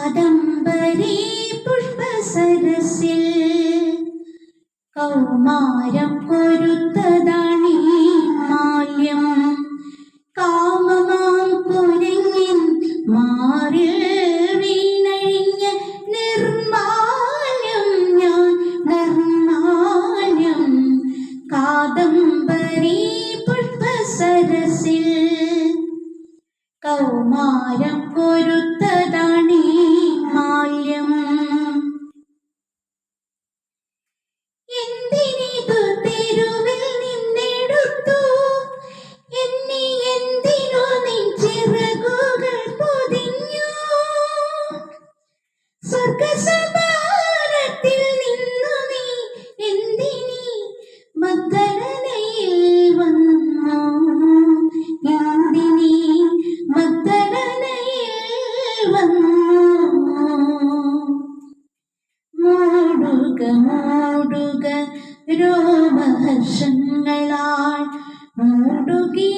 കാദംബരി പുഷ്പസരസിൽ കൗമാരം പൊരുത്തതാണീ മാല്യം. കാമമാം കുരങ്ങിൻ മാറിൽ വീണഴിഞ്ഞ നിർമാല്യം ഞാൻ നിർമാല്യം. കാദംബരി പുഷ്പസരസിൽ കൗമാരം പൊരുത്തതാണീ മാല്യം. എന്തിനിതു തെരുവിൽ നിന്നെടുത്തു എന്നെ, എന്തിനു നിൻ ചിറകുകൾ പൊതിഞ്ഞു? സ്വർഗസമാനത്തിൽ നിന്നു നീ എന്തിനീ മഗ്ദലനയിൽ വന്നു? എന്തിനീ മഗ്ദലനയിൽ വന്നു? മൂടുക മൂടുക രോമഹർഷങ്ങളാൽ മൂടുകീ